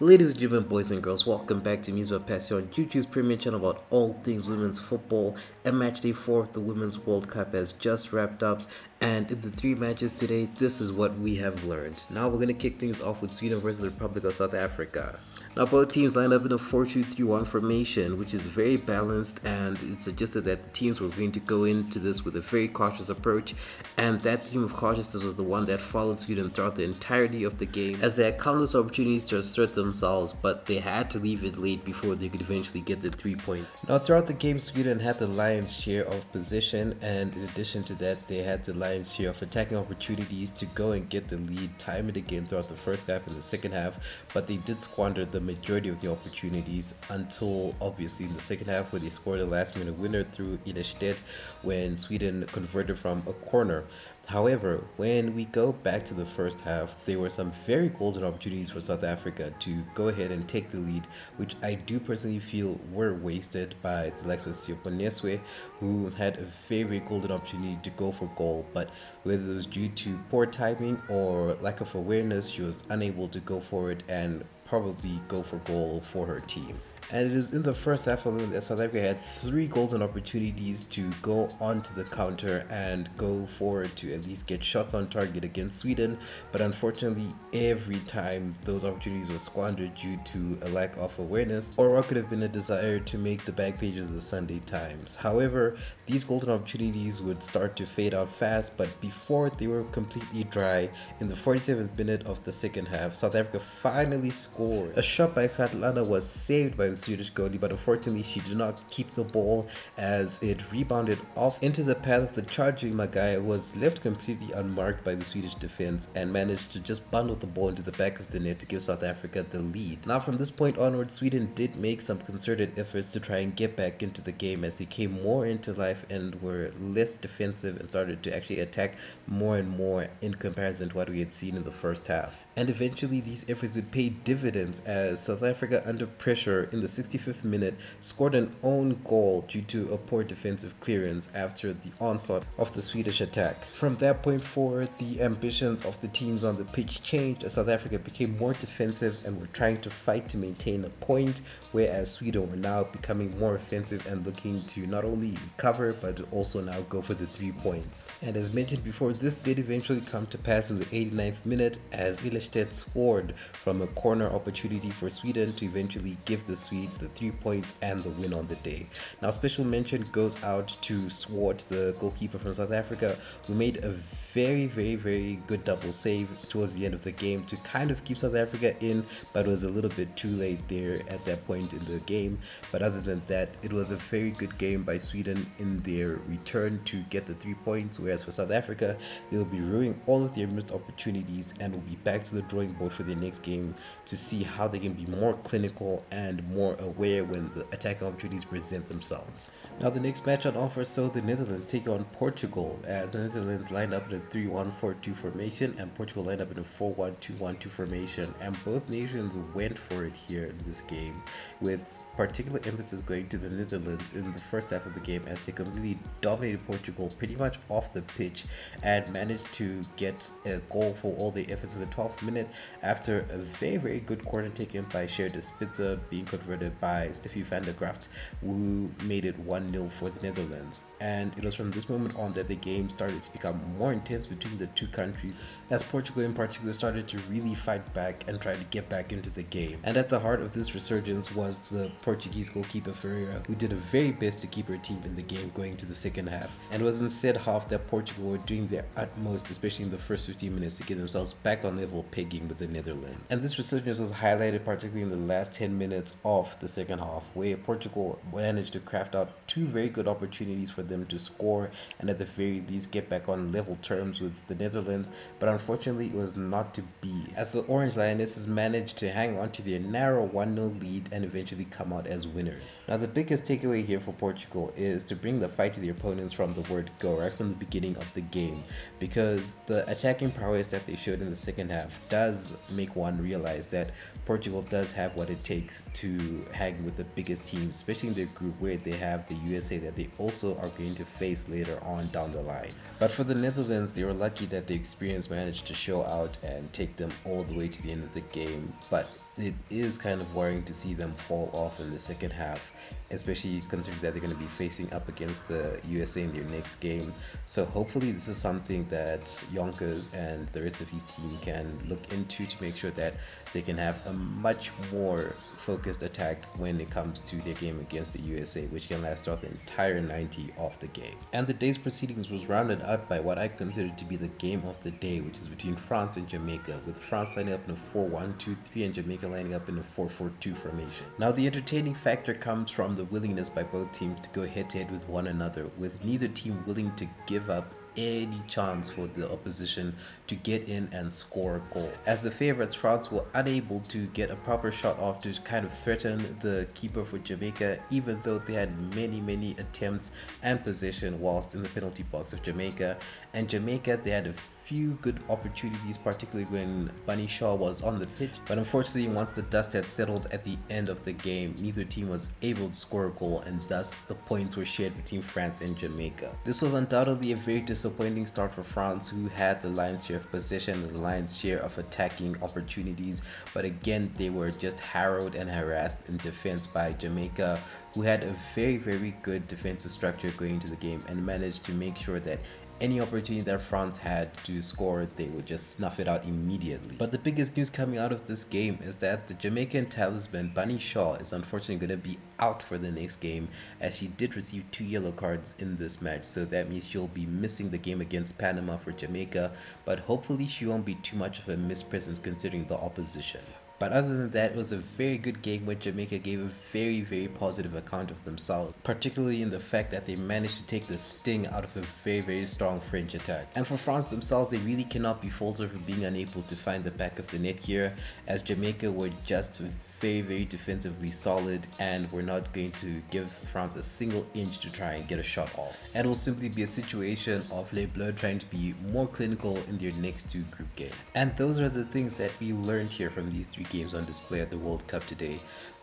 Ladies and gentlemen, boys and girls, welcome back to Music Passion, YouTube's premier channel about all things women's football. And match day 4 of the Women's World Cup has just wrapped up, and in the 3 matches today, this is what we have learned. Now we're going to kick things off with Sweden versus the Republic of South Africa. Now both teams lined up in a 4-2-3-1 formation, which is very balanced, and it suggested that the teams were going to go into this with a very cautious approach, and that theme of cautiousness was the one that followed Sweden throughout the entirety of the game, as they had countless opportunities to assert themselves, but they had to leave it late before they could eventually get the 3 points. Now throughout the game, Sweden had the lion's share of possession, and in addition to that, they had the lion's share of attacking opportunities to go and get the lead time and again throughout the first half and the second half, but they did squander the majority of the opportunities until obviously in the second half, where they scored a last minute winner through Liberate when Sweden converted from a corner. However, when we go back to the first half, there were some very golden opportunities for South Africa to go ahead and take the lead, which I do personally feel were wasted by the likes of Sioponeswe, who had a very golden opportunity to go for goal, but whether it was due to poor timing or lack of awareness, she was unable to go for it and probably go for goal for her team. And it is in the first half alone that South Africa had 3 golden opportunities to go onto the counter and go forward to at least get shots on target against Sweden, but unfortunately every time those opportunities were squandered due to a lack of awareness or what could have been a desire to make the back pages of the Sunday Times. However, these golden opportunities would start to fade out fast, but before they were completely dry, in the 47th minute of the second half, South Africa finally scored. A shot by Kgatlana was saved by the Swedish goalie, but unfortunately she did not keep the ball as it rebounded off into the path of the charging Magai, was left completely unmarked by the Swedish defense and managed to just bundle the ball into the back of the net to give South Africa the lead. Now from this point onward, Sweden did make some concerted efforts to try and get back into the game as they came more into life and were less defensive and started to actually attack more and more in comparison to what we had seen in the first half. And eventually these efforts would pay dividends as South Africa, under pressure in the 65th minute, scored an own goal due to a poor defensive clearance after the onslaught of the Swedish attack. From that point forward, the ambitions of the teams on the pitch changed as South Africa became more defensive and were trying to fight to maintain a point, whereas Sweden were now becoming more offensive and looking to not only recover but also now go for the 3 points. And as mentioned before, this did eventually come to pass in the 89th minute as Ilestedt scored from a corner opportunity for Sweden to eventually give the Swedes the 3 points and the win on the day. Now special mention goes out to Swart, the goalkeeper from South Africa, who made a very good double save towards the end of the game to kind of keep South Africa in, but it was a little bit too late there at that point in the game. But other than that, it was a very good game by Sweden in their return to get the 3 points, whereas for South Africa, they'll be ruining all of their missed opportunities and will be back to the drawing board for their next game to see how they can be more clinical and more aware when the attacking opportunities present themselves. Now the next match on offer saw the Netherlands take on Portugal, as the Netherlands lined up in a 3-1-4-2 formation and Portugal lined up in a 4-1-2-1-2 formation, and both nations went for it here in this game, with particular emphasis going to the Netherlands in the first half of the game as they completely dominated Portugal pretty much off the pitch and managed to get a goal for all their efforts in the 12th minute after a very good corner taken by Sher de Spitzer being converted by Steffi van der Graft, who made it 1-0 for the Netherlands. And it was from this moment on that the game started to become more intense between the two countries, as Portugal in particular started to really fight back and try to get back into the game. And at the heart of this resurgence was the Portuguese goalkeeper Ferreira, who did her very best to keep her team in the game going to the second half. And it was in the said half that Portugal were doing their utmost, especially in the first 15 minutes, to get themselves back on level pegging with the Netherlands. And this resurgence was highlighted particularly in the last 10 minutes of the second half, where Portugal managed to craft out 2 very good opportunities for them to score and at the very least get back on level terms with the Netherlands, but unfortunately it was not to be, as the Orange Lionesses managed to hang on to their narrow 1-0 lead and eventually come out as winners. Now the biggest takeaway here for Portugal is to bring the fight to their opponents from the word go right from the beginning of the game, because the attacking prowess that they showed in the second half does make one realize that Portugal does have what it takes to hang with the biggest teams, especially in their group where they have the USA that they also are going to face later on down the line. But for the Netherlands, they were lucky that the experience managed to show out and take them all the way to the end of the game, but it is kind of worrying to see them fall off in the second half, especially considering that they're going to be facing up against the USA in their next game. So hopefully this is something that Yonkers and the rest of his team can look into to make sure that they can have a much more focused attack when it comes to their game against the USA, which can last throughout the entire 90 of the game. And the day's proceedings was rounded out by what I consider to be the game of the day, which is between France and Jamaica, with France lining up in a 4-1-2-3 and Jamaica lining up in a 4-4-2 formation. Now the entertaining factor comes from the willingness by both teams to go head-to-head with one another, with neither team willing to give up any chance for the opposition to get in and score a goal. As the favorites, France were unable to get a proper shot off to kind of threaten the keeper for Jamaica, even though they had many attempts and possession whilst in the penalty box of Jamaica. And Jamaica, they had a few good opportunities, particularly when Bunny Shaw was on the pitch, but unfortunately once the dust had settled at the end of the game, neither team was able to score a goal, and thus the points were shared between France and Jamaica. This was undoubtedly a very disappointing start for France, who had the lion's share of possession and the lion's share of attacking opportunities, but again they were just harrowed and harassed in defense by Jamaica, who had a very good defensive structure going into the game and managed to make sure that any opportunity that France had to score, they would just snuff it out immediately. But the biggest news coming out of this game is that the Jamaican talisman Bunny Shaw is unfortunately going to be out for the next game, as she did receive 2 yellow cards in this match, so that means she'll be missing the game against Panama for Jamaica, but hopefully she won't be too much of a missed presence considering the opposition. But other than that, it was a very good game where Jamaica gave a very positive account of themselves, particularly in the fact that they managed to take the sting out of a very strong French attack. And for France themselves, they really cannot be faulted for being unable to find the back of the net here, as Jamaica were just very defensively solid and we're not going to give France a single inch to try and get a shot off. And it will simply be a situation of Les Bleus trying to be more clinical in their next 2 group games. And those are the things that we learned here from these 3 games on display at the World Cup today.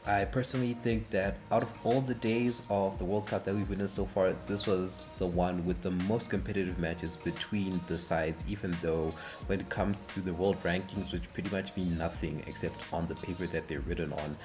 I personally think that out of all the days of the World Cup that we've witnessed so far, this was the one with the most competitive matches between the sides, even though when it comes to the world rankings, which pretty much mean nothing except on the paper that they're written on,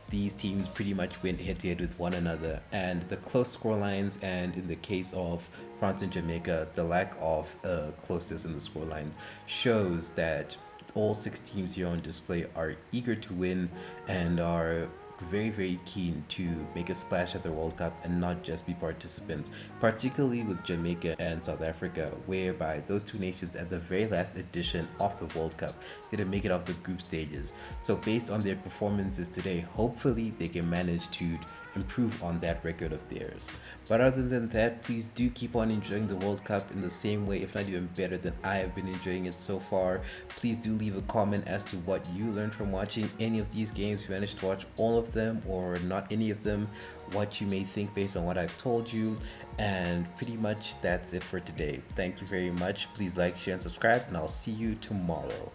these teams pretty much went head-to-head with one another, and the close scorelines, and in the case of France and Jamaica, the lack of closeness in the scorelines shows that all 6 teams here on display are eager to win and are very keen to make a splash at the World Cup and not just be participants, particularly with Jamaica and South Africa, whereby those 2 nations at the very last edition of the World Cup didn't make it off the group stages. So based on their performances today, hopefully they can manage to improve on that record of theirs. But other than that, please do keep on enjoying the World Cup in the same way, if not even better than I have been enjoying it so far. Please do leave a comment as to what you learned from watching any of these games. If you managed to watch all of them or not any of them, what you may think based on what I've told you. And pretty much that's it for today. Thank you very much. Please like, share, and subscribe, and I'll see you tomorrow.